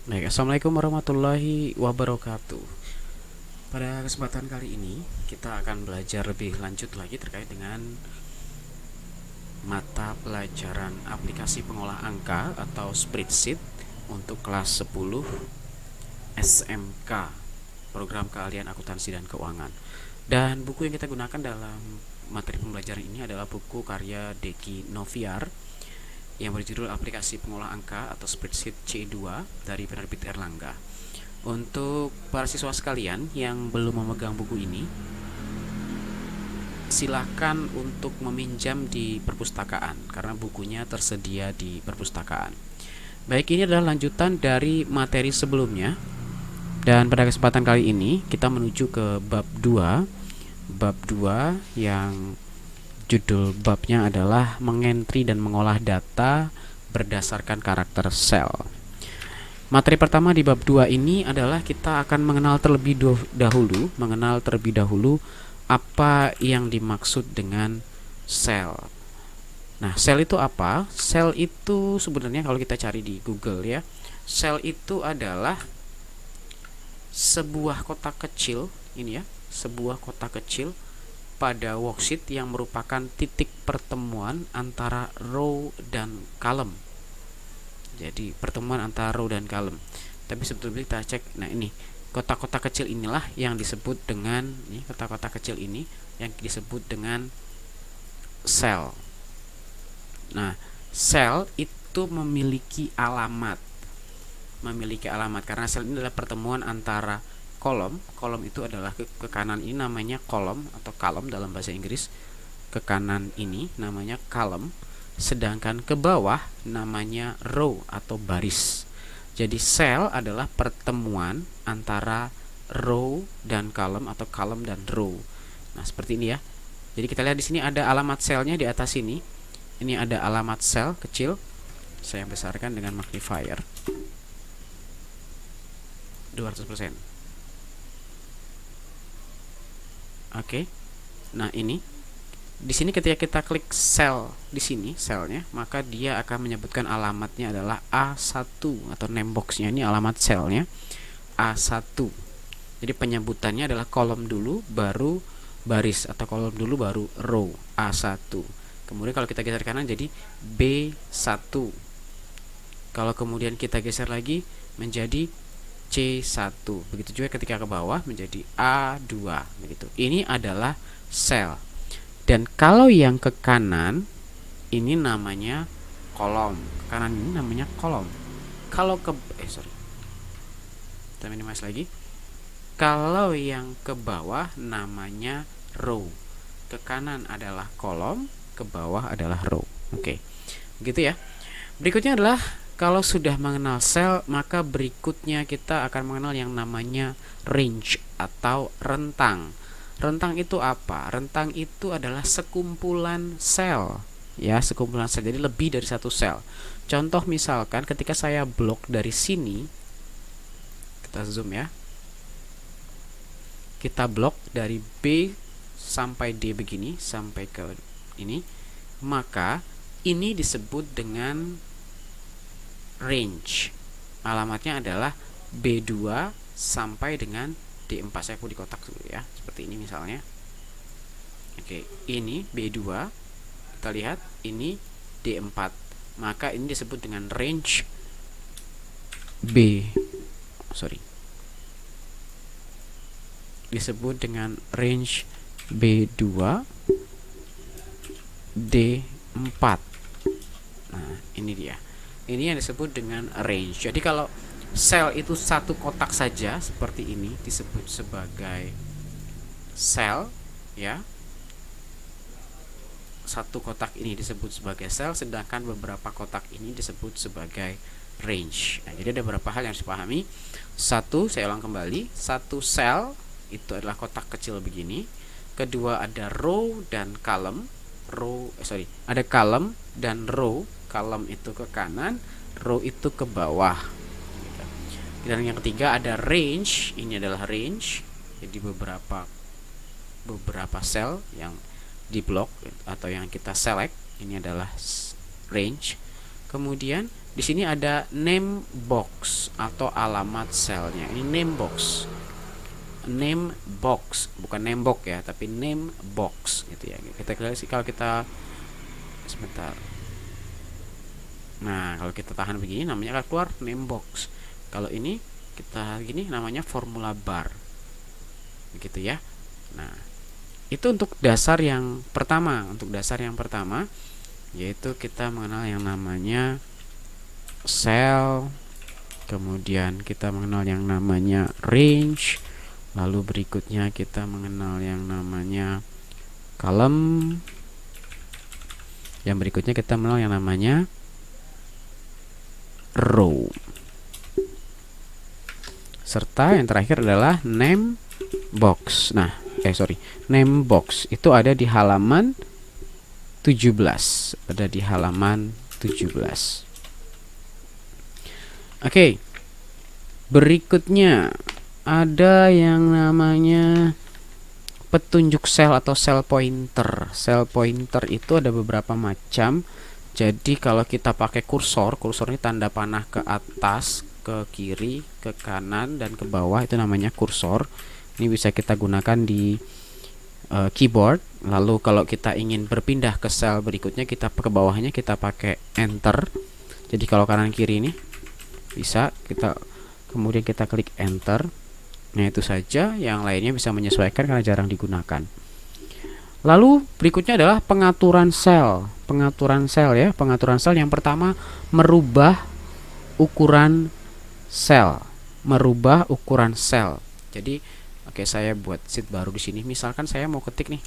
Baik, assalamualaikum warahmatullahi wabarakatuh. Pada kesempatan kali ini kita akan belajar lebih lanjut lagi terkait dengan mata pelajaran aplikasi pengolah angka atau spreadsheet untuk kelas 10 SMK, program keahlian akuntansi dan keuangan. Dan buku yang kita gunakan dalam materi pembelajaran ini adalah buku karya Deki Noviar yang berjudul Aplikasi Pengolah Angka atau Spreadsheet C2 dari penerbit Erlangga. Untuk para siswa sekalian yang belum memegang buku ini, silakan untuk meminjam di perpustakaan karena bukunya tersedia di perpustakaan. Baik, ini adalah lanjutan dari materi sebelumnya. Dan pada kesempatan kali ini kita menuju ke bab 2. Bab 2 yang judul babnya adalah mengentri dan mengolah data berdasarkan karakter sel. Materi pertama di bab 2 ini adalah kita akan mengenal terlebih dahulu apa yang dimaksud dengan sel. Nah, sel itu apa? Sel itu sebenarnya kalau kita cari di Google ya, sel itu adalah sebuah kotak kecil, ini ya, sebuah kotak kecil pada worksheet yang merupakan titik pertemuan antara row dan column. Jadi pertemuan antara row dan column. Tapi sebetulnya kita cek, nah ini kotak-kotak kecil inilah yang disebut dengan ini, kotak-kotak kecil ini yang disebut dengan sel. Nah, sel itu memiliki alamat karena sel ini adalah pertemuan antara kolom. Kolom itu adalah ke kanan ini namanya kolom atau column dalam bahasa Inggris. Ke kanan ini namanya column, sedangkan ke bawah namanya row atau baris. Jadi sel adalah pertemuan antara row dan column atau column dan row. Nah, seperti ini ya. Jadi kita lihat di sini ada alamat selnya di atas ini. Ini ada alamat sel kecil. Saya besarkan dengan magnifier 200%. Oke. Nah, ini di sini ketika kita klik sel di sini selnya, maka dia akan menyebutkan alamatnya adalah A1 atau name boxnya ini alamat selnya A1. Jadi penyebutannya adalah kolom dulu baru baris atau kolom dulu baru row A1. Kemudian kalau kita geser kanan jadi B1. Kalau kemudian kita geser lagi menjadi C1. Begitu juga ketika ke bawah menjadi A2 begitu. Ini adalah sel. Dan kalau yang ke kanan ini namanya kolom. Ke kanan ini namanya kolom. Kalau ke kita minimize lagi. Kalau yang ke bawah namanya row. Ke kanan adalah kolom, ke bawah adalah row. Oke. Begitu ya. Berikutnya adalah kalau sudah mengenal sel, maka berikutnya kita akan mengenal yang namanya range atau rentang. Rentang itu apa? Rentang itu adalah sekumpulan sel. Ya, sekumpulan sel. Jadi lebih dari satu sel. Contoh misalkan ketika saya blok dari sini, kita zoom ya. Kita blok dari B sampai D begini, sampai ke ini, maka ini disebut dengan range. Alamatnya adalah B2 sampai dengan D4. Saya di kotak dulu ya, seperti ini misalnya. Oke, ini B2, kita lihat ini D4, maka ini disebut dengan range disebut dengan range B2 D4. Nah, ini dia. Ini yang disebut dengan range. Jadi kalau sel itu satu kotak saja seperti ini disebut sebagai sel ya. Satu kotak ini disebut sebagai sel, sedangkan beberapa kotak ini disebut sebagai range. Nah, jadi ada beberapa hal yang harus dipahami. Satu, saya ulang kembali, satu sel itu adalah kotak kecil begini. Kedua ada row dan column. Ada column dan row. Column itu ke kanan, row itu ke bawah. Dan yang ketiga ada range. Ini adalah range. Jadi beberapa sel yang di blok atau yang kita select, ini adalah range. Kemudian di sini ada name box atau alamat selnya. Ini name box, bukan name box ya, tapi name box gitu ya. Kita kalau kita sebentar. Nah, kalau kita tahan begini namanya akan keluar name box. Kalau ini kita gini namanya formula bar. Begitu ya. Nah, itu untuk dasar yang pertama. Untuk dasar yang pertama yaitu kita mengenal yang namanya cell, kemudian kita mengenal yang namanya range, lalu berikutnya kita mengenal yang namanya column, yang berikutnya kita mengenal yang namanya row, serta yang terakhir adalah name box. Nah, name box itu ada di halaman 17. Ada di halaman 17. Oke. Berikutnya ada yang namanya petunjuk sel atau cell pointer. Cell pointer itu ada beberapa macam. Jadi kalau kita pakai kursor ini tanda panah ke atas, ke kiri, ke kanan, dan ke bawah, itu namanya kursor. Ini bisa kita gunakan di keyboard. Lalu kalau kita ingin berpindah ke sel berikutnya, kita ke bawahnya kita pakai enter. Jadi kalau kanan kiri ini bisa kita, kemudian kita klik enter. Nah, itu saja, yang lainnya bisa menyesuaikan karena jarang digunakan. Lalu berikutnya adalah pengaturan sel. Pengaturan sel ya, pengaturan sel yang pertama merubah ukuran sel. Merubah ukuran sel. Jadi oke, saya buat sheet baru di sini. Misalkan saya mau ketik nih.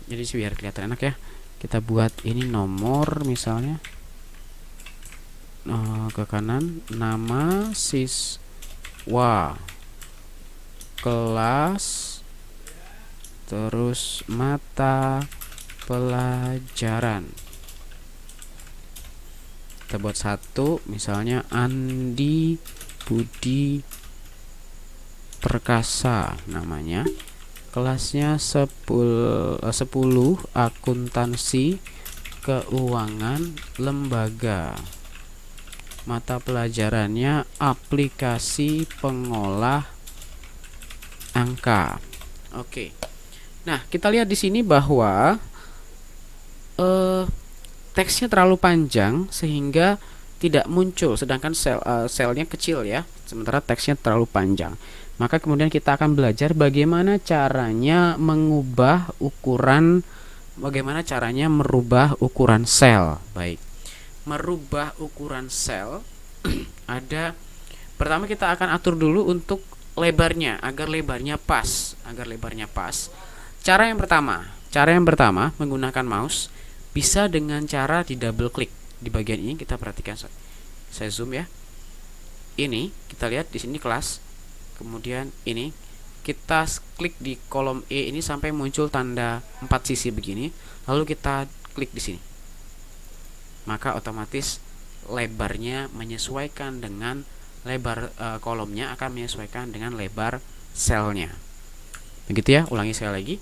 Jadi biar kelihatan enak ya. Kita buat ini nomor misalnya. Ke kanan, nama siswa, kelas, terus mata pelajaran. Kita buat satu, misalnya Andi Budi Perkasa namanya. Kelasnya 10 akuntansi keuangan lembaga. Mata pelajarannya aplikasi pengolah angka. Oke. Nah, kita lihat di sini bahwa teksnya terlalu panjang sehingga tidak muncul, sedangkan selnya kecil ya, sementara teksnya terlalu panjang. Maka kemudian kita akan belajar bagaimana caranya merubah ukuran sel. Baik. Merubah ukuran sel ada, pertama kita akan atur dulu untuk lebarnya agar lebarnya pas, Cara yang pertama menggunakan mouse bisa dengan cara di double klik. Di bagian ini kita perhatikan, saya zoom ya. Ini kita lihat di sini kelas. Kemudian ini kita klik di kolom E ini sampai muncul tanda 4 sisi begini, lalu kita klik di sini. Maka otomatis lebarnya menyesuaikan dengan lebar kolomnya, akan menyesuaikan dengan lebar selnya. Begitu ya, ulangi sekali lagi.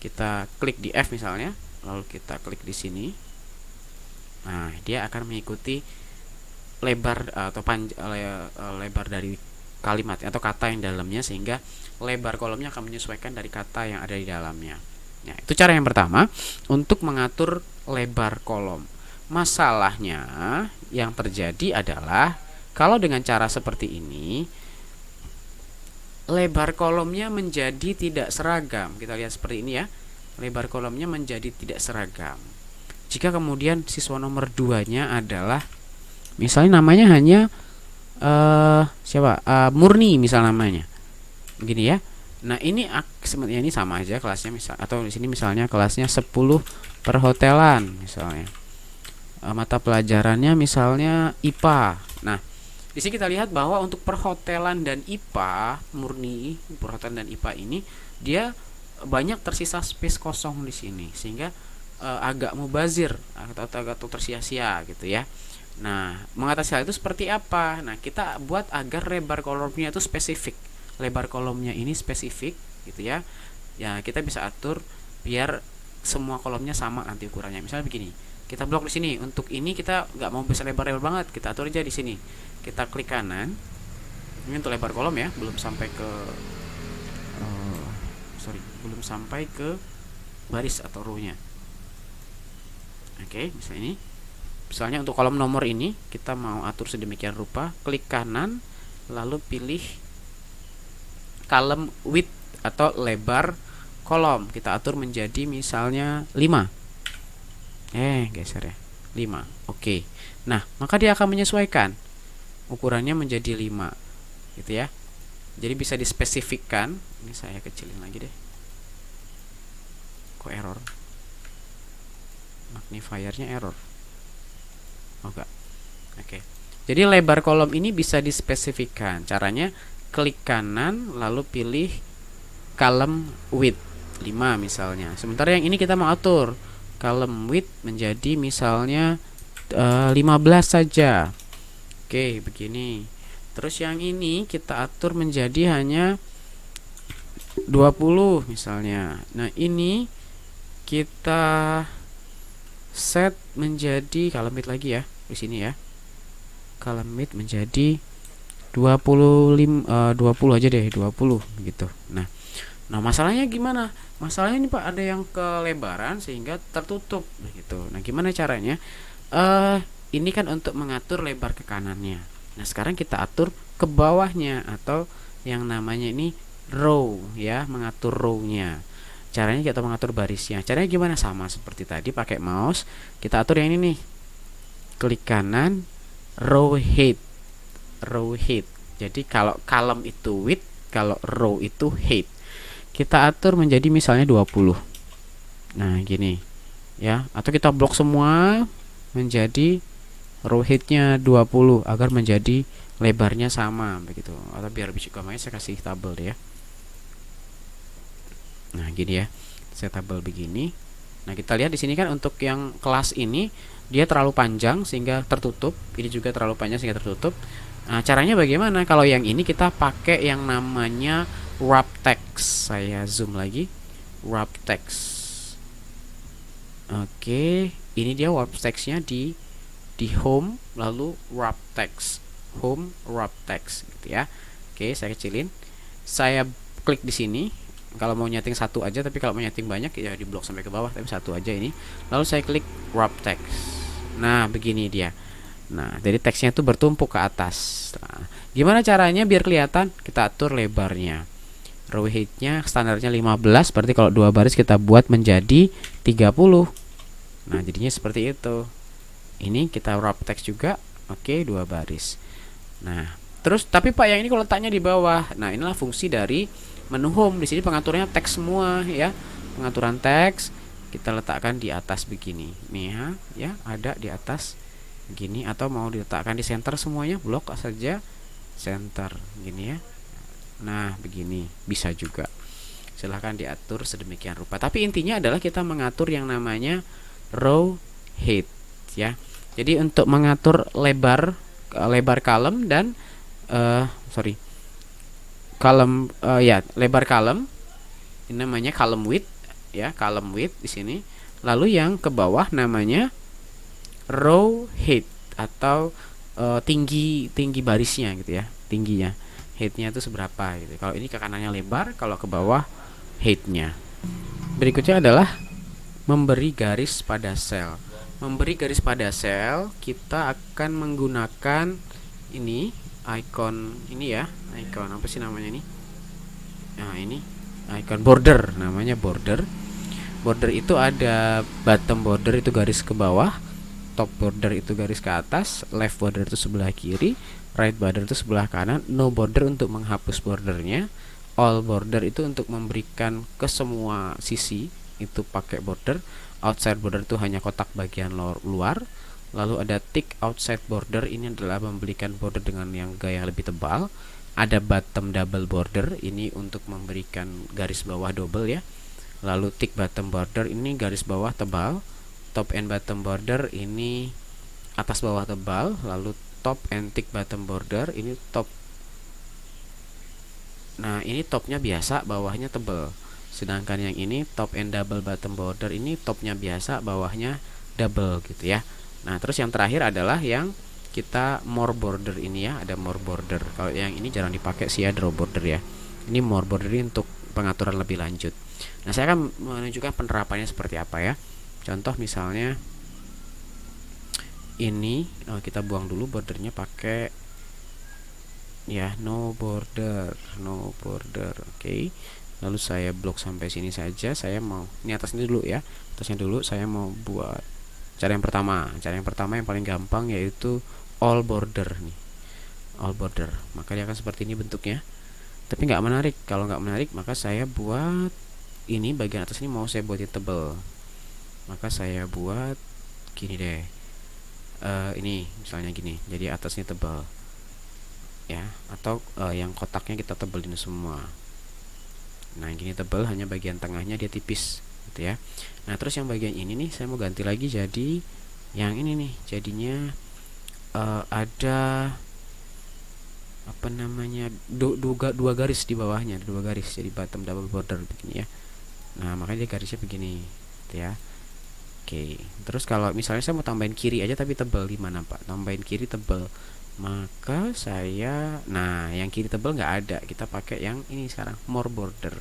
Kita klik di F misalnya, lalu kita klik di sini. Nah, dia akan mengikuti lebar atau lebar dari kalimat atau kata yang dalamnya, sehingga lebar kolomnya akan menyesuaikan dari kata yang ada di dalamnya. Nah, itu cara yang pertama untuk mengatur lebar kolom. Masalahnya yang terjadi adalah kalau dengan cara seperti ini lebar kolomnya menjadi tidak seragam. Kita lihat seperti ini ya. Lebar kolomnya menjadi tidak seragam. Jika kemudian siswa nomor 2-nya adalah misalnya namanya hanya Murni misal namanya. Begini ya. Nah, ini sebenarnya ini sama aja kelasnya, atau di sini misalnya kelasnya 10 perhotelan misalnya. Mata pelajarannya misalnya IPA. Nah, di sini kita lihat bahwa untuk perhotelan dan IPA, murni perhotelan dan IPA ini dia banyak tersisa space kosong di sini, sehingga agak mubazir atau agak tersia-sia gitu ya. Nah, mengatasi hal itu seperti apa? Nah, kita buat agar lebar kolomnya itu spesifik. Lebar kolomnya ini spesifik gitu ya. Ya, kita bisa atur biar semua kolomnya sama nanti ukurannya. Misalnya begini. kita blok di sini. Untuk ini kita nggak mau besar lebar-lebar banget, kita atur aja di sini. Kita klik kanan. Ini untuk lebar kolom ya, belum sampai ke belum sampai ke baris atau row-nya. Oke, misalnya ini. Misalnya untuk kolom nomor ini kita mau atur sedemikian rupa, klik kanan lalu pilih column width atau lebar kolom. Kita atur menjadi misalnya 5. Geser ya. 5. Oke. Nah, maka dia akan menyesuaikan ukurannya menjadi 5 gitu ya. Jadi bisa dispesifikkan. Ini saya kecilin lagi deh. Kok error? Magnifiernya error. Oh enggak. Oke. Jadi lebar kolom ini bisa dispesifikkan. Caranya klik kanan lalu pilih column width 5 misalnya. Sementara yang ini kita mau atur column width menjadi misalnya 15 saja. Oke, begini. Terus yang ini kita atur menjadi hanya 20 misalnya. Nah, ini kita set menjadi column width lagi ya, di sini ya. Column width menjadi 20 aja deh, 20 gitu. Nah, masalahnya gimana? Masalahnya ini Pak, ada yang kelebaran sehingga tertutup begitu. Nah, gimana caranya? Ini kan untuk mengatur lebar ke kanannya. Nah, sekarang kita atur ke bawahnya atau yang namanya ini row ya, mengatur row-nya. Caranya kita mengatur barisnya. Caranya gimana? Sama seperti tadi, pakai mouse. Kita atur yang ini nih. Klik kanan, row height. Row height. Jadi kalau column itu width, kalau row itu height. Kita atur menjadi misalnya 20. Nah, gini. Ya, atau kita blok semua menjadi row height-nya 20 agar menjadi lebarnya sama begitu. Atau biar lebih gampangnya saya kasih tabel deh ya. Nah, gini ya. Saya tabel begini. Nah, kita lihat di sini kan untuk yang kelas ini dia terlalu panjang sehingga tertutup. Ini juga terlalu panjang sehingga tertutup. Nah, caranya bagaimana? Kalau yang ini kita pakai yang namanya wrap text. Saya zoom lagi. Wrap text. Oke, ini dia wrap text-nya di home lalu wrap text. Home wrap text gitu ya. Oke, saya kecilin. Saya klik di sini. Kalau mau nyeting satu aja, tapi kalau mau nyeting banyak ya di blok sampai ke bawah, tapi satu aja ini. Lalu saya klik wrap text. Nah, begini dia. Nah, jadi teksnya itu bertumpuk ke atas. Nah, gimana caranya biar kelihatan? Kita atur lebarnya. Row height-nya standarnya 15, berarti kalau 2 baris kita buat menjadi 30. Nah, jadinya seperti itu. Ini kita wrap text juga. Oke, 2 baris. Nah, terus tapi Pak, yang ini kalau letaknya di bawah. Nah, inilah fungsi dari menu home. Di sini pengaturannya teks semua ya. Pengaturan teks kita letakkan di atas begini. Nih ya, ada di atas begini, atau mau diletakkan di center semuanya, blok saja center gini ya. Nah, begini bisa juga. Silahkan diatur sedemikian rupa. Tapi intinya adalah kita mengatur yang namanya row height ya. Jadi untuk mengatur lebar column dan lebar column ini namanya column width ya, column width di sini. Lalu yang ke bawah namanya row height atau tinggi barisnya gitu ya, tingginya. Height-nya itu seberapa gitu. Kalau ini ke kanannya lebar, kalau ke bawah height-nya. Berikutnya adalah memberi garis pada sel. Memberi garis pada sel, kita akan menggunakan ini icon ini ya, icon apa sih namanya ini? Nah, ini icon border, namanya border. Border itu ada bottom border itu garis ke bawah, top border itu garis ke atas, left border itu sebelah kiri, right border itu sebelah kanan, no border untuk menghapus bordernya, all border itu untuk memberikan ke semua sisi itu pakai border, outside border itu hanya kotak bagian luar. Lalu ada tick outside border, ini adalah memberikan border dengan yang gaya lebih tebal. Ada bottom double border, ini untuk memberikan garis bawah double ya. Lalu tick bottom border, ini garis bawah tebal. Top and bottom border, ini atas bawah tebal. Lalu top and tick bottom border, ini top. Nah, ini topnya biasa, bawahnya tebal. Sedangkan yang ini top and double bottom border, ini topnya biasa, bawahnya double gitu ya. Nah, terus yang terakhir adalah yang kita more border ini ya, ada more border. Kalau yang ini jarang dipakai sih ya, draw border ya. Ini more border ini untuk pengaturan lebih lanjut. Nah, saya akan menunjukkan penerapannya seperti apa ya. Contoh misalnya ini kita buang dulu bordernya pakai ya no border, oke. Lalu saya blok sampai sini saja. Saya mau ini atasnya dulu ya, atasnya dulu saya mau buat cara yang pertama yang paling gampang yaitu all border nih, all border. Maka dia akan seperti ini bentuknya, tapi nggak menarik. Kalau nggak menarik maka saya buat ini bagian atas ini mau saya buatin tebel, maka saya buat gini deh. Ini misalnya gini, jadi atasnya tebal ya, atau yang kotaknya kita tebelin semua. Nah, gini tebal, hanya bagian tengahnya dia tipis gitu ya. Nah, terus yang bagian ini nih saya mau ganti lagi jadi yang ini nih, jadinya ada apa namanya dua garis di bawahnya, dua garis, jadi bottom double border begini ya. Nah, makanya dia garisnya begini gitu ya. Oke, terus kalau misalnya saya mau tambahin kiri aja tapi tebal, gimana Pak? Tambahin kiri tebal, maka saya, nah yang kiri tebal nggak ada, kita pakai yang ini sekarang, more border.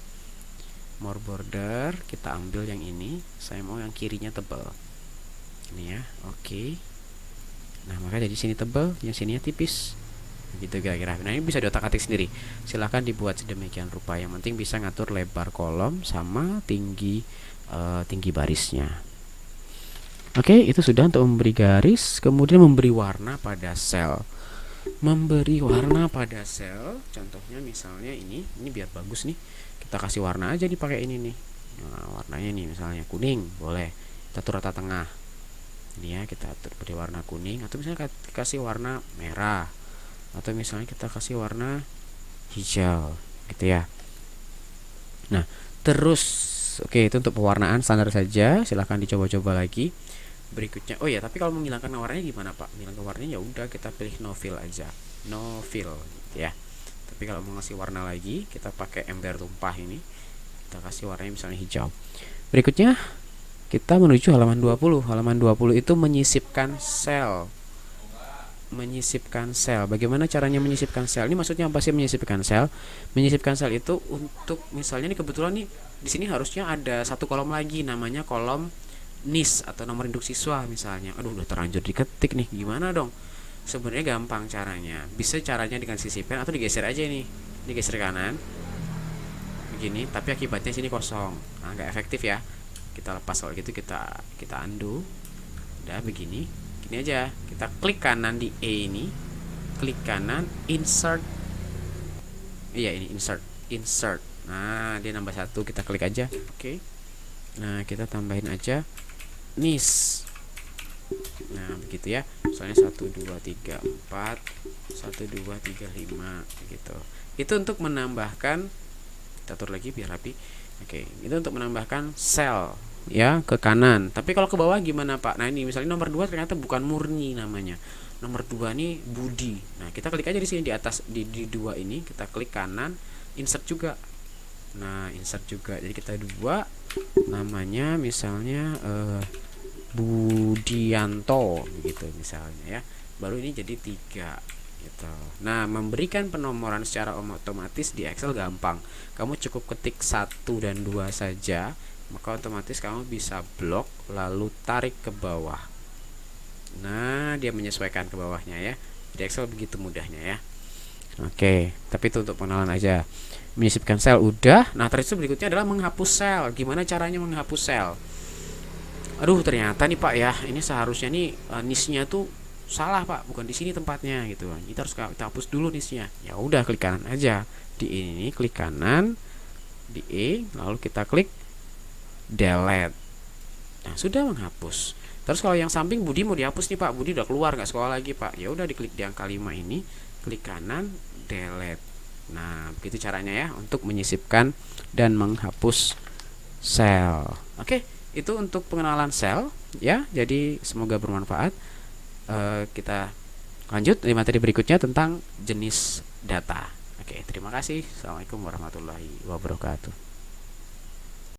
More border, kita ambil yang ini, saya mau yang kirinya tebal. Ini ya, oke. Nah, maka jadi sini tebal, yang sininya tipis. Gitu kira-kira. Nah, ini bisa diotak-atik sendiri. Silahkan dibuat sedemikian rupa. Yang penting bisa ngatur lebar kolom sama tinggi barisnya. Oke, itu sudah untuk memberi garis, kemudian memberi warna pada sel. Memberi warna pada sel, contohnya misalnya ini biar bagus nih. Kita kasih warna aja dipakai ini nih. Nah, warnanya nih misalnya kuning, boleh. Kita atur rata tengah. Ini ya, kita atur beri warna kuning, atau misalnya kasih warna merah. Atau misalnya kita kasih warna hijau, gitu ya. Nah, terus oke, itu untuk pewarnaan standar saja. Silahkan dicoba-coba lagi. Berikutnya, oh ya, tapi kalau menghilangkan warnanya gimana Pak? Menghilangkan warnanya ya udah kita pilih no fill aja, no fill gitu ya. Tapi kalau mau ngasih warna lagi, kita pakai ember tumpah ini, kita kasih warnanya misalnya hijau. Berikutnya kita menuju halaman 20. Halaman 20 itu menyisipkan sel. Menyisipkan sel. Bagaimana caranya menyisipkan sel? Ini maksudnya apa sih menyisipkan sel? Menyisipkan sel itu untuk misalnya nih kebetulan nih di sini harusnya ada satu kolom lagi, namanya kolom NIS atau nomor induk siswa misalnya. Aduh, udah terlanjur diketik nih, gimana dong? Sebenarnya gampang caranya. Bisa caranya dengan sisipkan atau digeser aja nih, digeser kanan begini, tapi akibatnya sini kosong. Nah, nggak efektif ya. Kita lepas kalau gitu, kita undo. Udah begini, gini aja. Kita klik kanan di E ini, klik kanan, insert. Iya, ini insert. Nah, dia nambah satu, kita klik aja. Oke. Nah, kita tambahin aja NIS. Nah, begitu ya. Misalnya 1 2 3 4 1 2 3 5 gitu. Itu untuk menambahkan, kita atur lagi biar rapi. Oke, itu untuk menambahkan sel ya ke kanan. Tapi kalau ke bawah gimana Pak? Nah, ini misalnya nomor 2 ternyata bukan murni namanya. Nomor 2 ini Budi. Nah, kita klik aja di sini di atas di 2 ini, kita klik kanan, insert juga. Nah, insert juga. Jadi kita 2 namanya misalnya Budianto gitu misalnya ya. Baru ini jadi 3 gitu. Nah, memberikan penomoran secara otomatis di Excel gampang. Kamu cukup ketik 1 dan 2 saja, maka otomatis kamu bisa blok lalu tarik ke bawah. Nah, dia menyesuaikan ke bawahnya ya. Di Excel begitu mudahnya ya. Oke, tapi itu untuk pengenalan aja. Menyisipkan sel udah. Nah, terus berikutnya adalah menghapus sel. Gimana caranya menghapus sel? Aduh, ternyata nih Pak ya, ini seharusnya nih NIS-nya tuh salah Pak, bukan di sini tempatnya gitu. Kita harus kita hapus dulu NIS-nya. Ya udah, klik kanan aja. Di ini klik kanan di E, lalu kita klik delete. Nah, sudah menghapus. Terus kalau yang samping Budi mau dihapus nih Pak, Budi udah keluar nggak sekolah lagi Pak. Ya udah, diklik di angka 5 ini, klik kanan delete. Nah, begitu caranya ya untuk menyisipkan dan menghapus sel. Oke, itu untuk pengenalan sel ya. Jadi semoga bermanfaat. Kita lanjut di materi berikutnya tentang jenis data. Oke, terima kasih. Assalamualaikum warahmatullahi wabarakatuh.